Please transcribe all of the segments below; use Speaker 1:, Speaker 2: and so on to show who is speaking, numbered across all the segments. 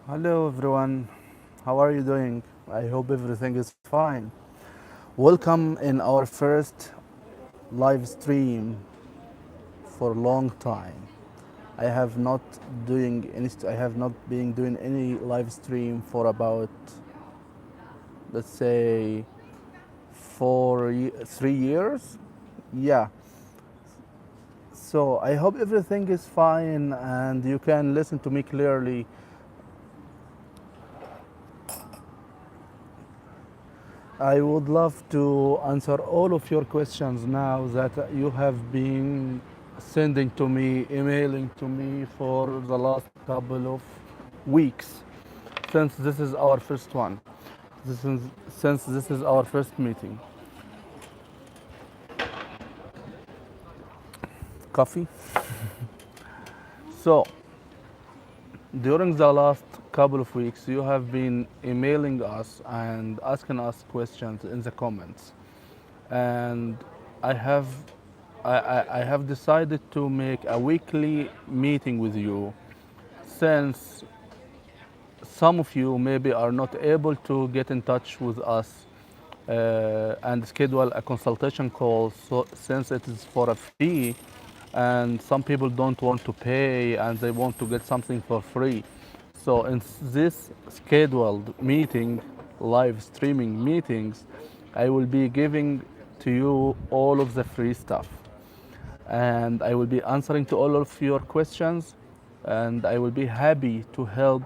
Speaker 1: Hello everyone, how are you doing? I hope everything is fine. Welcome in our first live stream for a long time. I have not I have not been doing any live stream for about, let's say, 3 years. Yeah. So I hope everything is fine and you can listen to me clearly. I would love to answer all of your questions now that you have been sending to me, emailing to me for the last couple of weeks, since this is our first one. This is, since this is our first meeting. Coffee? So, during the last couple of weeks, you have been emailing us and asking us questions in the comments. And I have I have decided to make a weekly meeting with you since some of you maybe are not able to get in touch with us and schedule a consultation call, so since it is for a fee and some people don't want to pay and they want to get something for free. So in this scheduled meeting, live streaming meetings, I will be giving to you all of the free stuff and I will be answering to all of your questions and I will be happy to help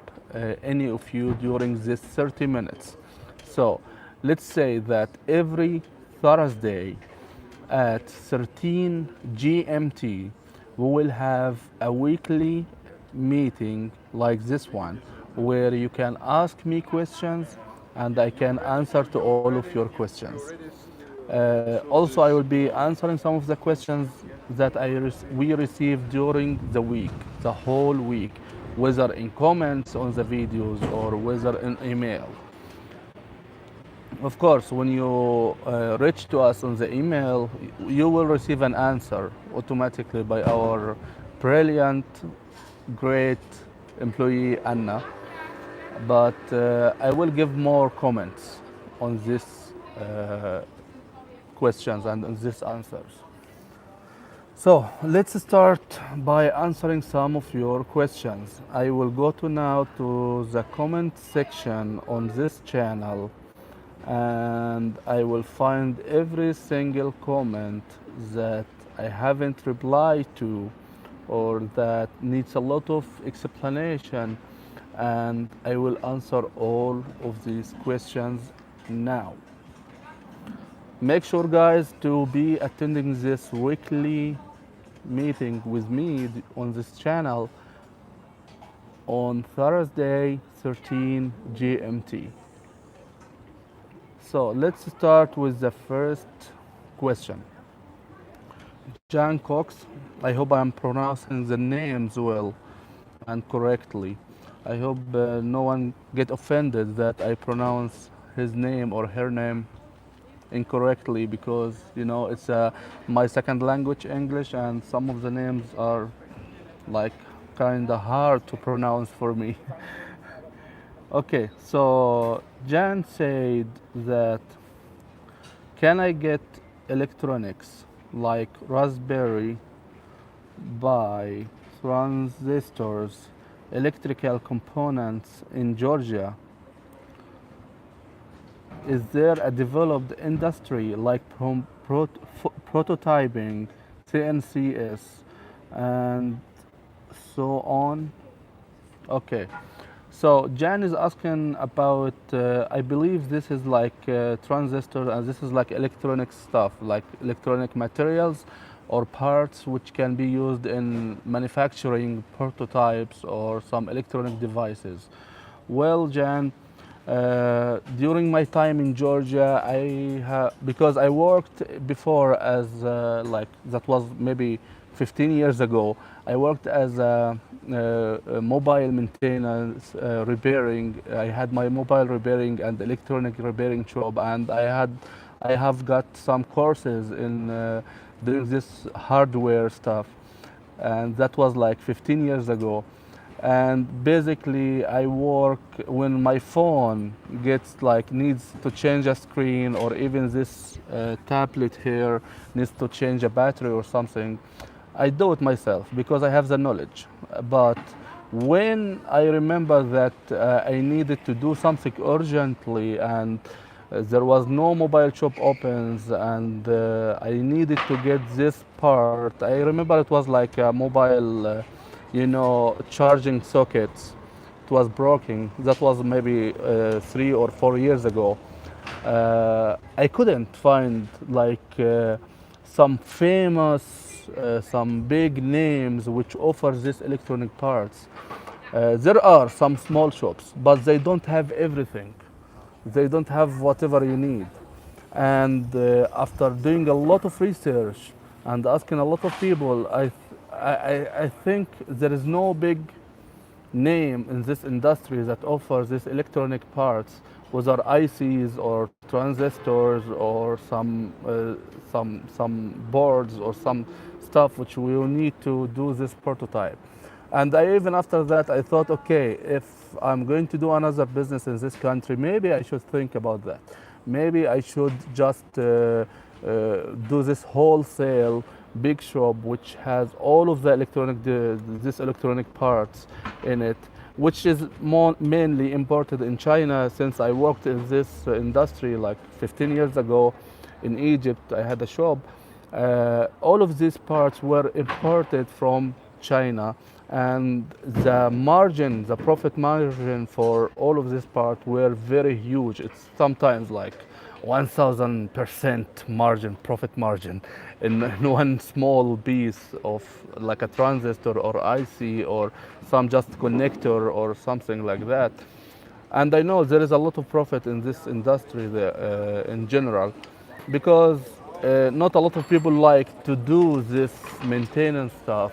Speaker 1: any of you during this 30 minutes. So let's say that every Thursday at 13 GMT we will have a weekly meeting like this one where you can ask me questions and I can answer to all of your questions. Also, I will be answering some of the questions that we received during the week, the whole week, whether in comments on the videos or whether in email. Of course, when you reach to us on the email, you will receive an answer automatically by our brilliant, great employee Anna. But I will give more comments on this questions and on these answers. So let's start by answering some of your questions. I will go to now to the comment section on this channel and I will find every single comment that I haven't replied to or that needs a lot of explanation and I will answer all of these questions now. Make sure guys to be attending this weekly meeting with me on this channel on Thursday 13 GMT. So let's start with the first question. Jan Cox, I hope I'm pronouncing the names well and correctly. I hope no one get offended that I pronounce his name or her name incorrectly because it's my second language English and some of the names are like kind of hard to pronounce for me. Okay, so Jan said that can I get electronics like Raspberry Pi, transistors, electrical components in Georgia? Is there a developed industry like prototyping, CNCS, and so on? Okay. So Jan is asking about, I believe this is like transistor and this is like electronic stuff, like electronic materials or parts which can be used in manufacturing prototypes or some electronic devices. Well, Jan, during my time in Georgia, because I worked before as like that was maybe 15 years ago. I worked as a mobile maintenance repairing. I had my mobile repairing and electronic repairing shop, and I have got some courses in doing this hardware stuff, and that was like 15 years ago. and basically I work when my phone gets like needs to change a screen, or even this tablet here needs to change a battery or something. I do it myself because I have the knowledge. But when I remember that I needed to do something urgently, and there was no mobile shop opens, and I needed to get this part. I remember it was like a mobile, charging sockets. It was broken. That was maybe 3 or 4 years ago. I couldn't find like some famous, some big names which offer these electronic parts. There are some small shops, but they don't have everything. They don't have whatever you need. And after doing a lot of research and asking a lot of people, I think there is no big name in this industry that offers these electronic parts, whether ICs or transistors or some boards or some stuff which we will need to do this prototype. And I even after that I thought, okay, if I'm going to do another business in this country, maybe I should think about that. Maybe I should just do this wholesale big shop which has all of the this electronic parts in it, which is more mainly imported in China. Since I worked in this industry like 15 years ago in Egypt, I had a shop. All of these parts were imported from China, and the profit margin for all of this part were very huge. It's sometimes like 1000% margin, profit margin, in one small piece of like a transistor or IC or some just connector or something like that. And I know there is a lot of profit in this industry there, in general, because not a lot of people like to do this maintenance stuff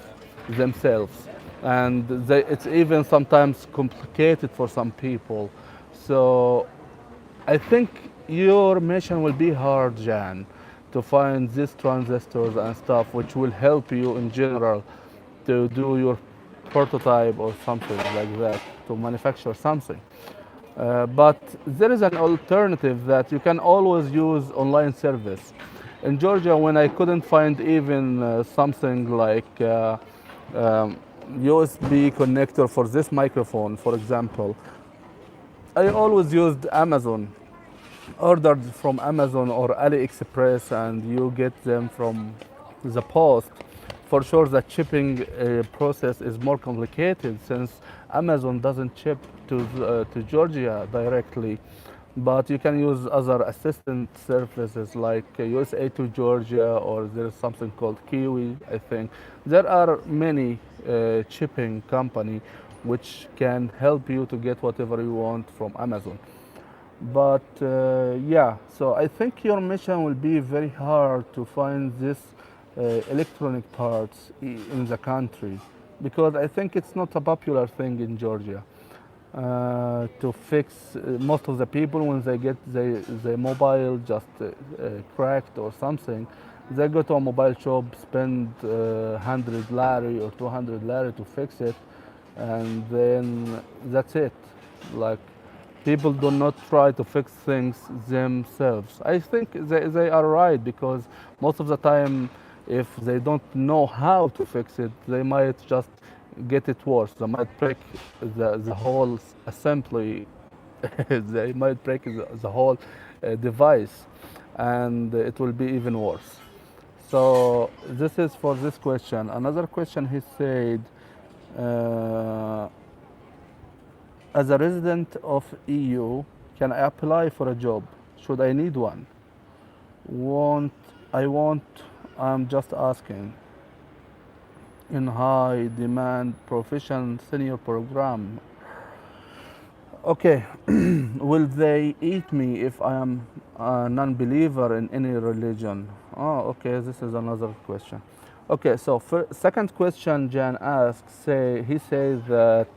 Speaker 1: themselves, and it's even sometimes complicated for some people. So I think your mission will be hard, Jan, to find these transistors and stuff which will help you in general to do your prototype or something like that, to manufacture something. But there is an alternative that you can always use online service. In Georgia, when I couldn't find even something like USB connector for this microphone, for example, I always used Amazon, ordered from Amazon or AliExpress, and you get them from the post. For sure, the shipping process is more complicated since Amazon doesn't ship to Georgia directly, but you can use other assistant services like USA to Georgia, or there's something called Kiwi, I think. There are many shipping company which can help you to get whatever you want from Amazon. But yeah, so I think your mission will be very hard to find this electronic parts in the country, because I think it's not a popular thing in Georgia to fix. Most of the people, when they get their mobile just cracked or something, they go to a mobile shop, spend 100 lari or 200 lari to fix it, and then that's it. Like, people do not try to fix things themselves. I think they are right, because most of the time, if they don't know how to fix it, they might just get it worse. They might break the whole assembly. They might break the whole device, and it will be even worse. So this is for this question. Another question, he said, uh, as a resident of EU, can I apply for a job? Should I need one? Won't I won't. I'm just asking. In high demand profession senior program. Okay, will they eat me if I am a non-believer in any religion? Oh, okay, this is another question. Okay, so for second question Jan asks, he says that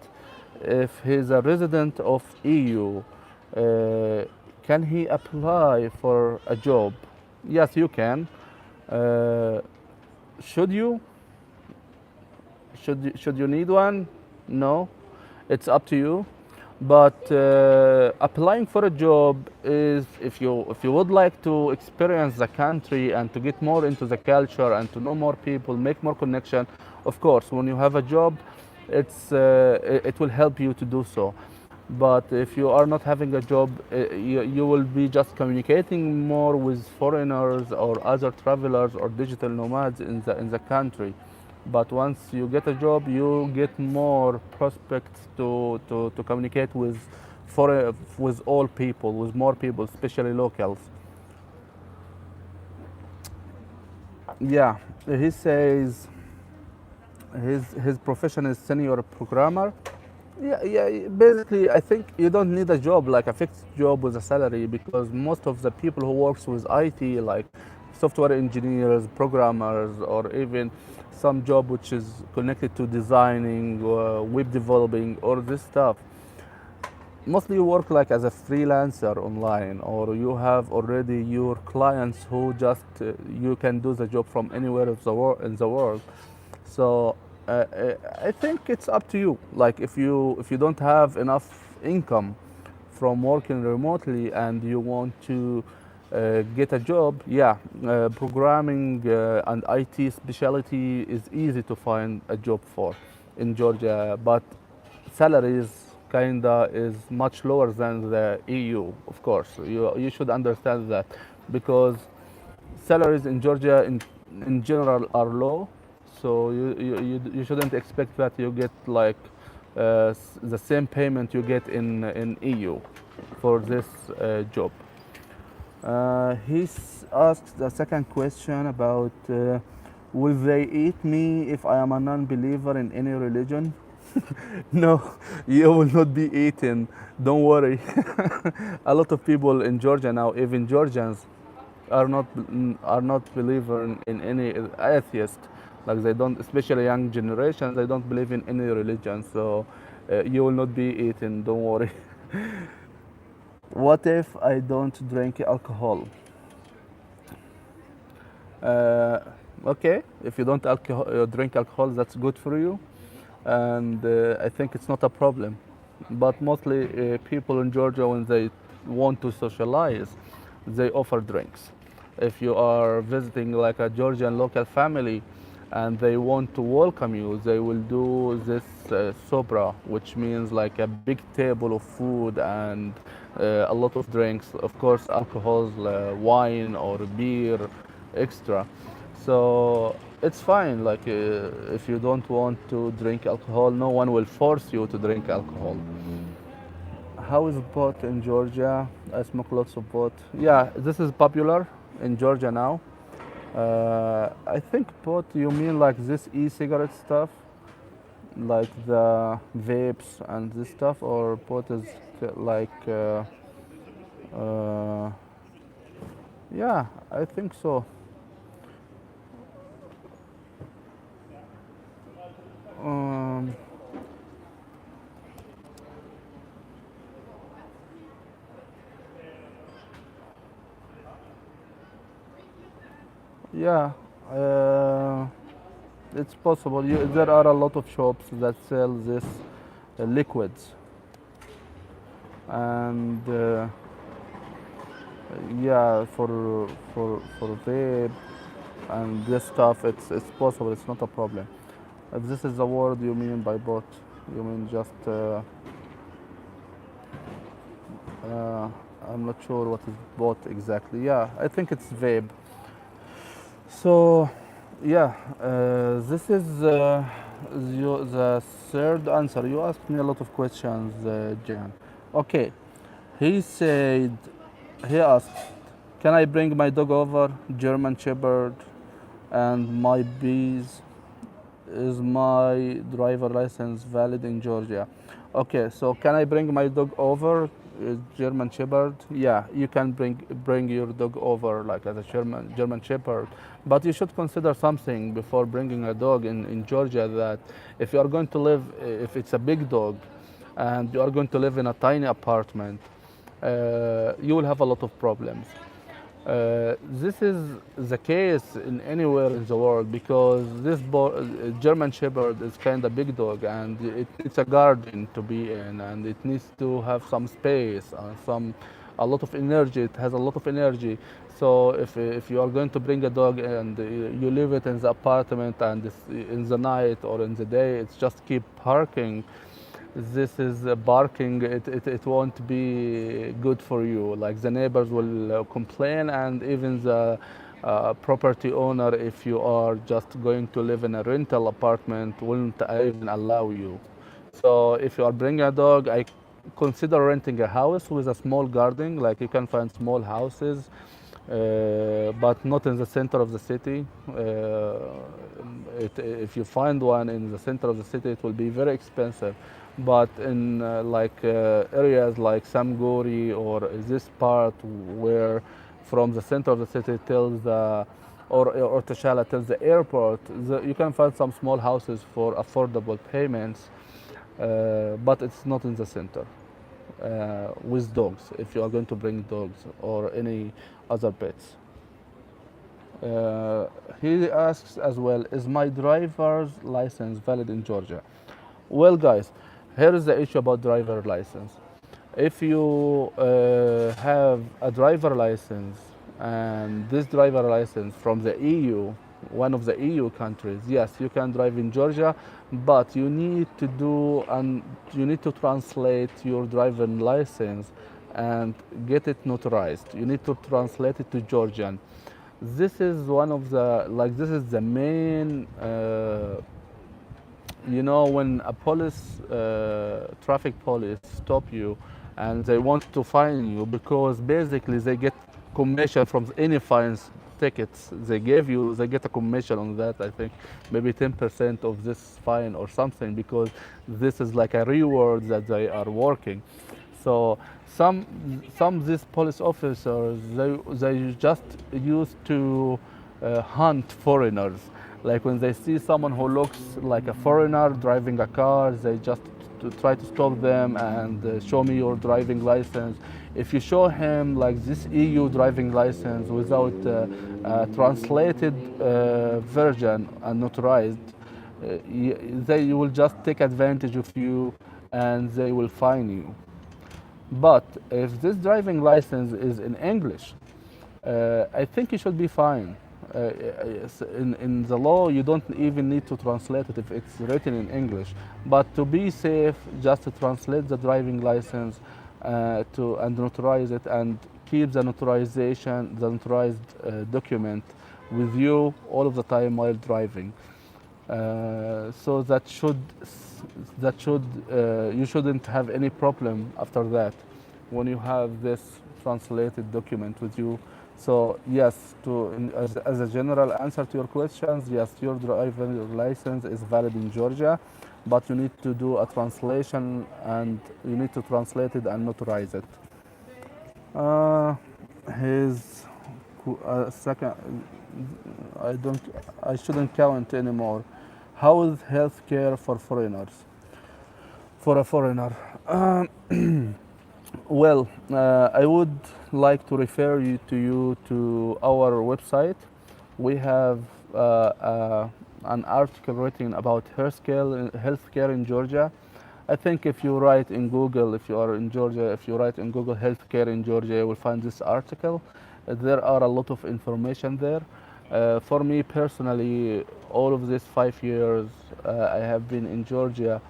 Speaker 1: if he's a resident of EU, can he apply for a job? Yes, you can. Uh, should you? Should you need one? No. It's up to you. But applying for a job is, if you would like to experience the country and to get more into the culture and to know more people, make more connection. Of course, when you have a job, it will help you to do so. But if you are not having a job, you will be just communicating more with foreigners or other travelers or digital nomads in the country. But once you get a job, you get more prospects to communicate with all people, with more people, especially locals. Yeah, he says his profession is senior programmer. Yeah, yeah. Basically, I think you don't need a job like a fixed job with a salary, because most of the people who works with IT, like software engineers, programmers, or even some job which is connected to designing, web developing, or this stuff, mostly you work like as a freelancer online, or you have already your clients who just you can do the job from anywhere of in the world. So I think it's up to you. Like if you don't have enough income from working remotely and you want to get a job, yeah, programming and IT specialty is easy to find a job for in Georgia, but salaries kinda is much lower than the EU. Of course, you should understand that, because salaries in Georgia in general are low, so you shouldn't expect that you get like the same payment you get in EU for this job. He's asked the second question about will they eat me if I am a non-believer in any religion? No, you will not be eaten. Don't worry. A lot of people in Georgia now, even Georgians, are not are not believer in any atheist. Like they don't, especially young generations, they don't believe in any religion. So you will not be eaten. Don't worry. What if I don't drink alcohol? Uh, okay, if you don't drink alcohol, that's good for you, and I think it's not a problem. But mostly people in Georgia, when they want to socialize, they offer drinks. If you are visiting like a Georgian local family and they want to welcome you, they will do this sobra, which means like a big table of food and a lot of drinks. Of course, alcohols, wine or beer, extra. So it's fine. Like if you don't want to drink alcohol, no one will force you to drink alcohol. How is pot in Georgia? I smoke lots of pot. Yeah, this is popular in Georgia now. I think pot, you mean like this e-cigarette stuff, like the vapes and this stuff, or pot is like, uh, yeah, I think so. Um, yeah, uh, it's possible. There are a lot of shops that sell this liquids, and yeah, for vape and this stuff, it's possible. It's not a problem. If this is the word you mean by bot, you mean just uh, I'm not sure what is bot exactly. Yeah, I think it's vape. So yeah, this is the third answer. You asked me a lot of questions, Jan. Okay, he said, he asked, can I bring my dog over, German Shepherd, and my bees? Is my driver license valid in Georgia? Okay, so can I bring my dog over? German Shepherd? Yeah, you can bring your dog over like as a German Shepherd, but you should consider something before bringing a dog in Georgia. That if you are going to live, if it's a big dog, and you are going to live in a tiny apartment, you will have a lot of problems. This is the case in anywhere in the world because German Shepherd is kind of big dog and it needs a garden to be in and it needs to have some space and a lot of energy. It has a lot of energy. So if you are going to bring a dog and you leave it in the apartment and in the night or in the day, it's just keep barking. This is barking, it won't be good for you. Like the neighbors will complain, and even the property owner, if you are just going to live in a rental apartment, won't even allow you. So if you are bringing a dog, I consider renting a house with a small garden. Like you can find small houses, but not in the center of the city. If you find one in the center of the city, it will be very expensive. But in areas like Samgori or this part where from the center of the city till the or Tashala till the airport, you can find some small houses for affordable payments, but it's not in the center with dogs if you are going to bring dogs or any other pets. Uh, he asks as well, is my driver's license valid in Georgia? Well, guys, here is the issue about driver license. If you have a driver license and this driver license from the EU, one of the EU countries, yes, you can drive in Georgia, but you need to do and you need to translate your driving license and get it notarized. You need to translate it to Georgian. This is one of the this is the main when a traffic police stop you and they want to fine you because basically they get commission from any fines tickets they gave you, they get a commission on that. I think maybe 10% of this fine or something because this is like a reward that they are working. So some these police officers they just used to hunt foreigners. Like when they see someone who looks like a foreigner driving a car, they just to try to stop them and show me your driving license. If you show him like this EU driving license without translated version and notarized, they will just take advantage of you and they will fine you. But if this driving license is in English, I think it should be fine. In the law, you don't even need to translate it if it's written in English. But to be safe, just to translate the driving license and notarize it and keep the the notarized document with you all of the time while driving. So that should you shouldn't have any problem after that when you have this translated document with you. So yes, as a general answer to your questions, yes, your driver license is valid in Georgia, but you need to do a translation and you need to translate it and notarize it. Uh, his second, I don't, I shouldn't count anymore. How is healthcare for foreigners? For a foreigner, well, I would like to refer you to our website. We have an article written about healthcare in Georgia. I think if you write in Google, if you are in Georgia, if you write in Google healthcare in Georgia, you will find this article. There are a lot of information there. For me personally, all of these 5 years I have been in Georgia.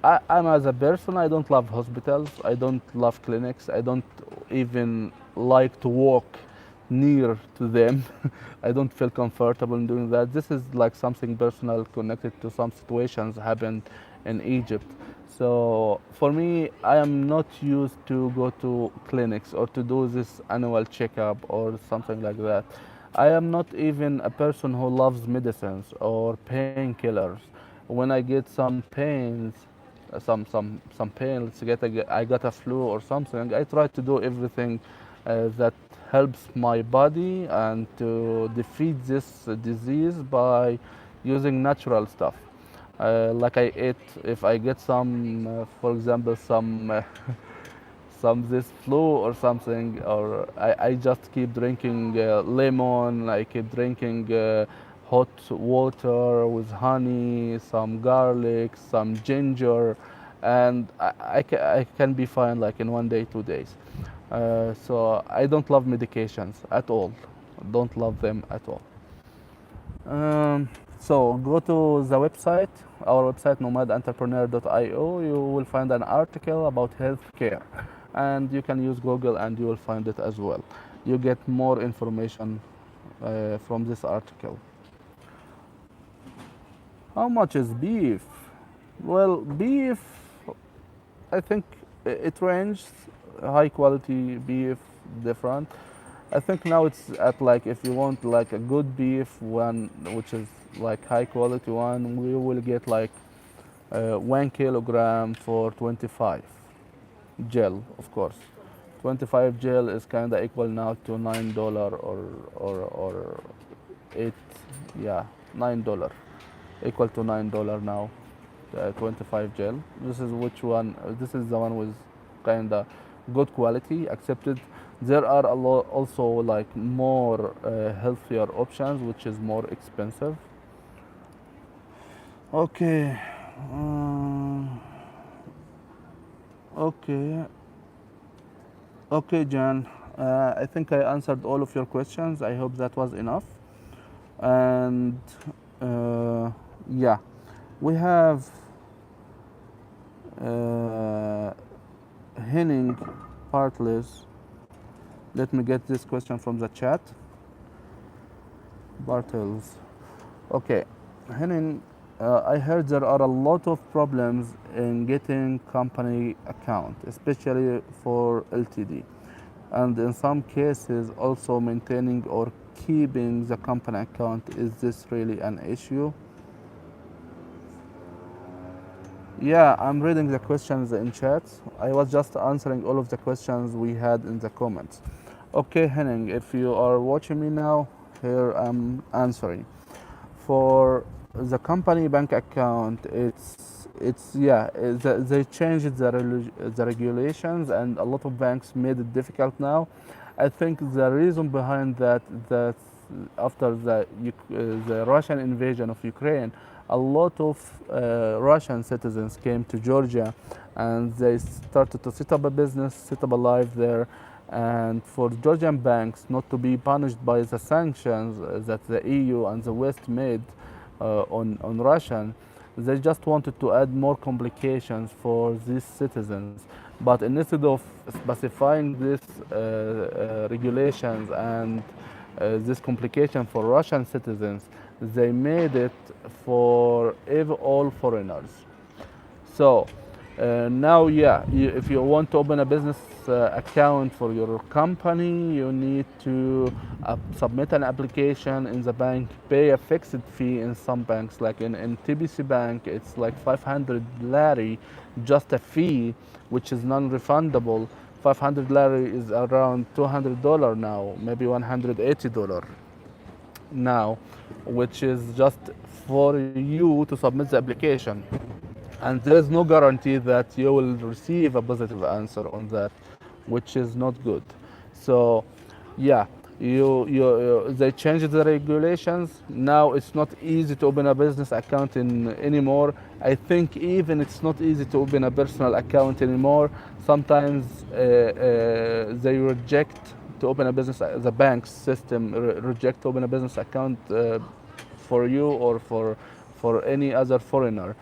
Speaker 1: I'm as a person, I don't love hospitals, I don't love clinics, I don't even like to walk near to them. I don't feel comfortable in doing that. This is like something personal connected to some situations happened in Egypt. So for me, I am not used to go to clinics or to do this annual checkup or something like that. I am not even a person who loves medicines or painkillers. When I get some pains, some pain, let's get I got a flu or something, I try to do everything that helps my body and to defeat this disease by using natural stuff. Like I ate, if I get some, for example, some this flu or something, or I just keep drinking lemon. I keep drinking hot water with honey, some garlic, some ginger, and I can be fine like in 1 day, 2 days. So I don't love medications at all. Don't love them at all. Um, so go to the website, our website nomadentrepreneur.io. You will find an article about healthcare, and you can use Google and you will find it as well. You get more information from this article. How much is beef? Well, beef, I think it ranges. High quality beef, different. I think now it's at like if you want like a good beef one, which is like high quality one, we will get like 1 kilogram for 25 gel, of course. 25 gel is kind of equal now to $9 or eight, yeah, $9, equal to $9 now. 25 gel. This is which one? This is the one with kind of good quality, accepted. There are a lot also like more healthier options, which is more expensive. Okay. Okay. Okay, Jan. I think I answered all of your questions. I hope that was enough. And yeah, we have Henning Bartles. Let me get this question from the chat. Bartels. Okay, Henning, I heard there are a lot of problems in getting company account, especially for LTD, and in some cases also maintaining or keeping the company account. Is this really an issue? Yeah, I'm reading the questions in chat. I was just answering all of the questions we had in the comments. Okay, Henning, if you are watching me now, here I'm answering. For the company bank account, it's yeah, they changed the regulations, and a lot of banks made it difficult now. I think the reason behind that after the Russian invasion of Ukraine, a lot of Russian citizens came to Georgia, and they started to set up a business, set up a life there. And for Georgian banks not to be punished by the sanctions that the EU and the West made on Russian, they just wanted to add more complications for these citizens. But instead of specifying these regulations and this complication for Russian citizens, they made it for all foreigners. So now, yeah, if you want to open a business account for your company, you need to submit an application in the bank, pay a fixed fee in some banks, like in TBC Bank, it's like 500 lari, just a fee, which is non-refundable. 500 lari is around $200 now, maybe $180 now, which is just for you to submit the application. And there is no guarantee that you will receive a positive answer on that, which is not good. So yeah, they changed the regulations. Now it's not easy to open a business account anymore. I think even it's not easy to open a personal account anymore. Sometimes they reject to open a business, the bank system reject to open a business account for you or for any other foreigner.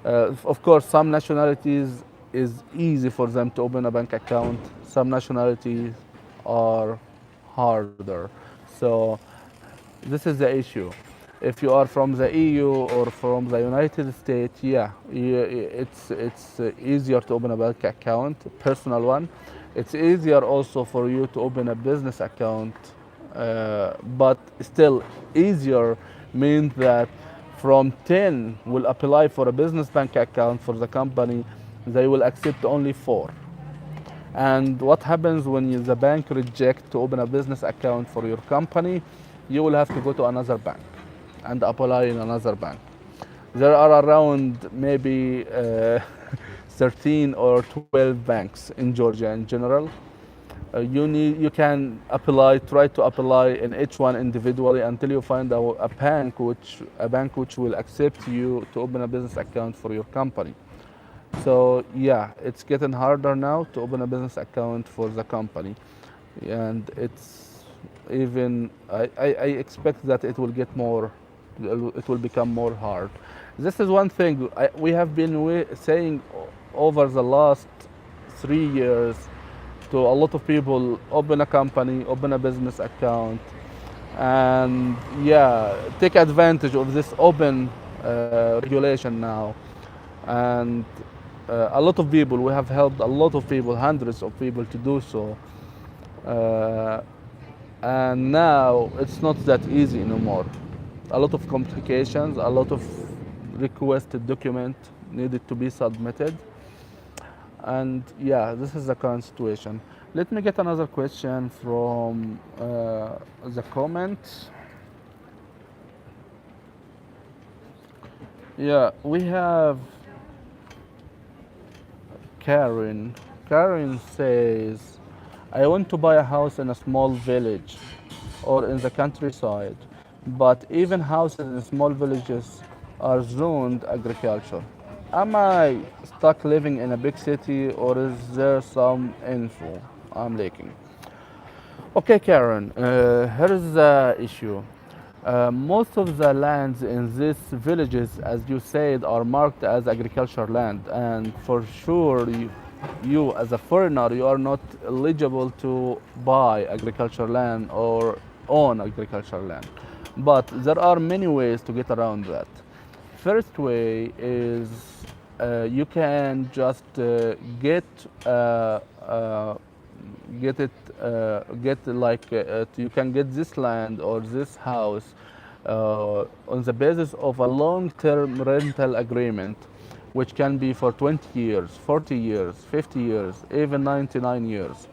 Speaker 1: Of course, some nationalities is easy for them to open a bank account. Some nationalities are harder. So this is the issue. If you are from the EU or from the United States, yeah, it's easier to open a bank account, personal one. It's easier also for you to open a business account, but still easier means that from 10 will apply for a business bank account for the company, they will accept only 4. And what happens when the bank reject to open a business account for your company? You will have to go to another bank and apply in another bank. There are around maybe 13 or 12 banks in Georgia in general. You can try to apply in each one individually until you find a bank which will accept you to open a business account for your company. So yeah, it's getting harder now to open a business account for the company, and it's even I expect that it will get more, it will become more hard. This is one thing we have been saying over the last 3 years to a lot of people: open a company, open a business account, and yeah, take advantage of this open regulation now. And a lot of people, we have helped a lot of people, hundreds of people to do so. Uh, and now it's not that easy anymore. A lot of complications, a lot of requested document needed to be submitted. And yeah, this is the current situation. Let me get another question from the comment. Yeah, we have Karen. Karen says, I want to buy a house in a small village or in the countryside, but even houses in small villages are zoned agriculture. Am I stuck living in a big city, or is there some info I'm lacking? Okay, Karen, here is the issue. Most of the lands in these villages, as you said, are marked as agricultural land, and for sure, you as a foreigner, you are not eligible to buy agricultural land or own agricultural land. But there are many ways to get around that. First way is you can just get it get like you can get this land or this house on the basis of a long-term rental agreement, which can be for 20 years, 40 years, 50 years, even 99 years.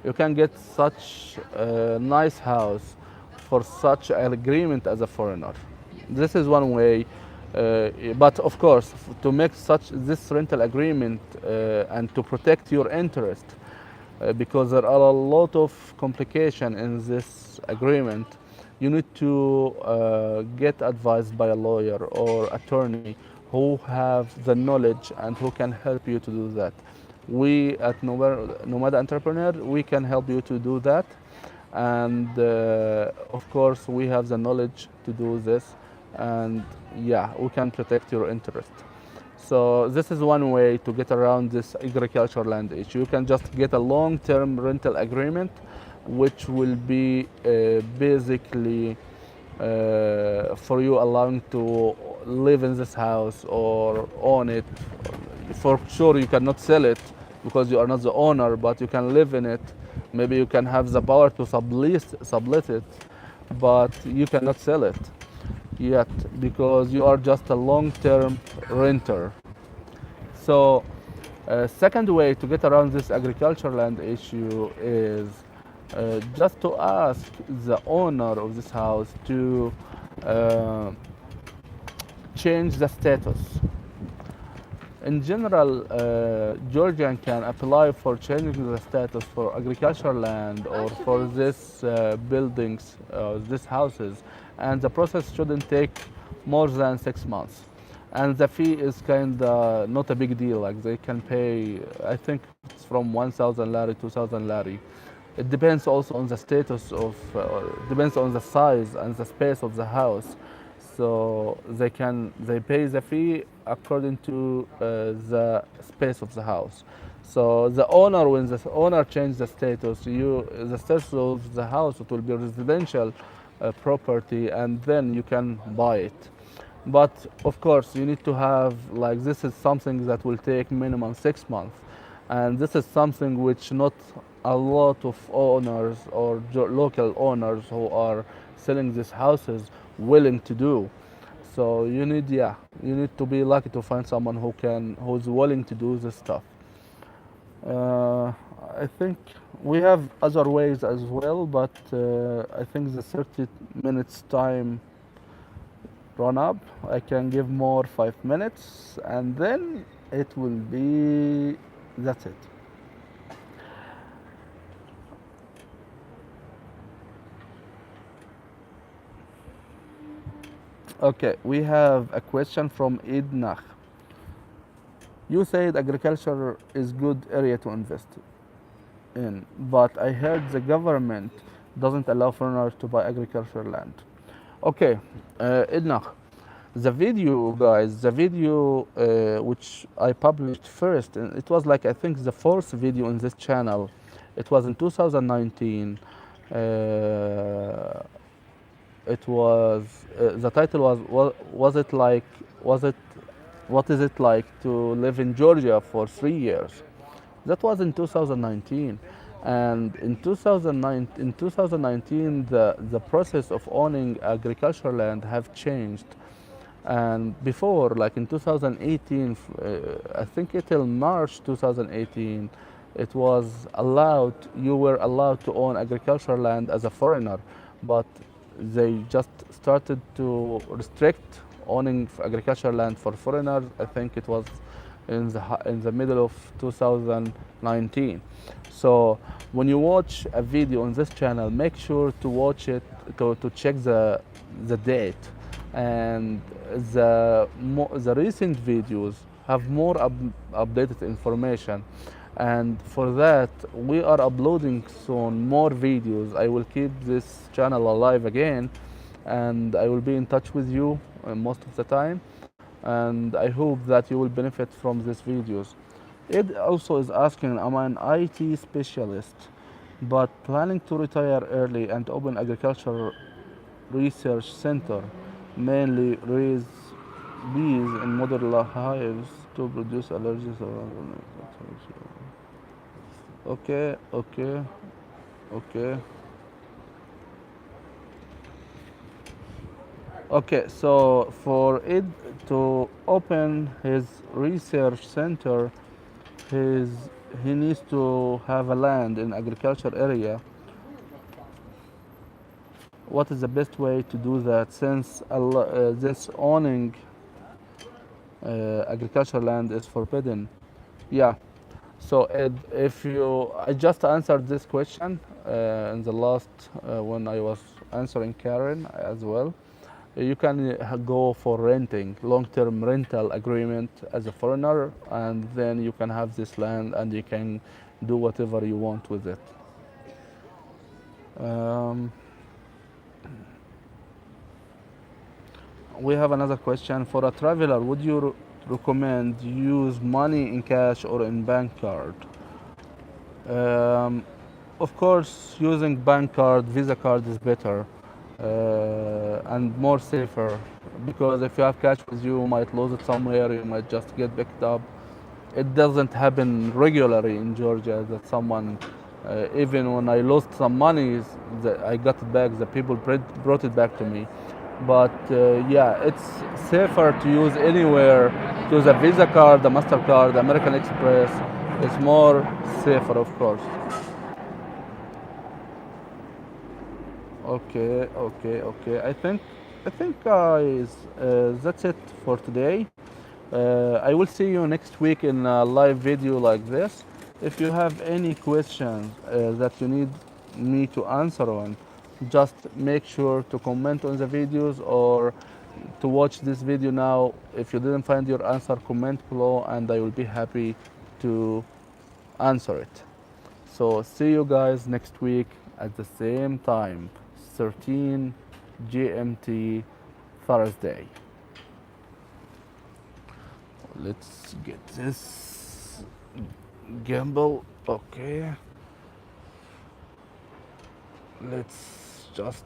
Speaker 1: You can get such a nice house for such an agreement as a foreigner. This is one way. But of course, to make such this rental agreement and to protect your interest, because there are a lot of complication in this agreement, you need to get advised by a lawyer or attorney who have the knowledge and who can help you to do that. We at Nomad Entrepreneur, we can help you to do that, and of course we have the knowledge to do this, and yeah, we can protect your interest. So this is one way to get around this agricultural land issue. You can just get a long-term rental agreement, which will be basically for you allowing to live in this house or own it. For sure, you cannot sell it because you are not the owner, but you can live in it. Maybe you can have the power to sublet it, but you cannot sell it yet because you are just a long-term renter. So, second way to get around this agricultural land issue is just to ask the owner of this house to uh, change the status. In general, Georgian can apply for changing the status for agricultural land or for this buildings, these houses, and the process shouldn't take more than 6 months. And the fee is kind of not a big deal. Like they can pay, I think it's from 1,000 lari, 2,000 lari. It depends also on the status of, depends on the size and the space of the house. So they pay the fee according to the space of the house. So the owner, when the owner changes the status, the status of the house, it will be residential property, and then you can buy it. But of course, you need to have, like, this is something that will take minimum 6 months, and this is something which not a lot of owners or local owners who are selling these houses willing to do. So you need to be lucky to find someone who's willing to do this stuff. Uh, I think we have other ways as well, but I think the 30 minutes time run up. I can give more 5 minutes, and then it will be, that's it. Okay, we have a question from Idnach. You said agriculture is good area to invest in, but I heard the government doesn't allow foreigners to buy agricultural land. Okay, Idnach, the video, guys, the video which I published first, and it was like I think the fourth video in this channel. It was in 2019. Uh, it was the title was it like was it what is it like to live in Georgia for 3 years? That was in 2019, and in 2019 the process of owning agricultural land have changed. And before, like in 2018, I think till March 2018, it was allowed, you were allowed to own agricultural land as a foreigner, but they just started to restrict owning agricultural land for foreigners. I think it was in the middle of 2019. So when you watch a video on this channel, make sure to watch it to check the date, and the recent videos have more updated information. And for that, we are uploading soon more videos. I will keep this channel alive again, and I will be in touch with you most of the time, and I hope that you will benefit from these videos. Ed also is asking, I'm an IT specialist, but planning to retire early and open agricultural research center, mainly raise bees in modular hives to produce allergies. Okay, okay, okay. Okay, so for it to open his research center, his, he needs to have a land in agriculture area. What is the best way to do that, since this owning agricultural land is forbidden? Yeah. So if you, I just answered this question in the last when I was answering Karen as well. You can go for renting, long-term rental agreement as a foreigner, and then you can have this land and you can do whatever you want with it. Um, we have another question. For a traveler, would you recommend use money in cash or in bank card? Um, of course, using bank card, Visa card is better and more safer, because if you have cash with you, you might lose it somewhere, you might just get picked up. It doesn't happen regularly in Georgia that someone, even when I lost some money, I got it back, the people brought it back to me. But yeah, it's safer to use anywhere, to use a Visa card, a MasterCard, American Express. It's more safer, of course. Okay, okay, okay. I think, guys, that's it for today. I will see you next week in a live video like this. If you have any questions that you need me to answer on, just make sure to comment on the videos or to watch this video now. If you didn't find your answer, comment below and I will be happy to answer it. So see you guys next week at the same time, 13 GMT Thursday. Let's get this gimbal. Okay. Let's just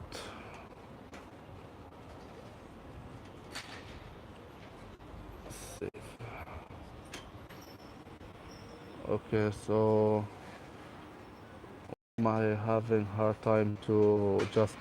Speaker 1: save. Okay, so am I having hard time to just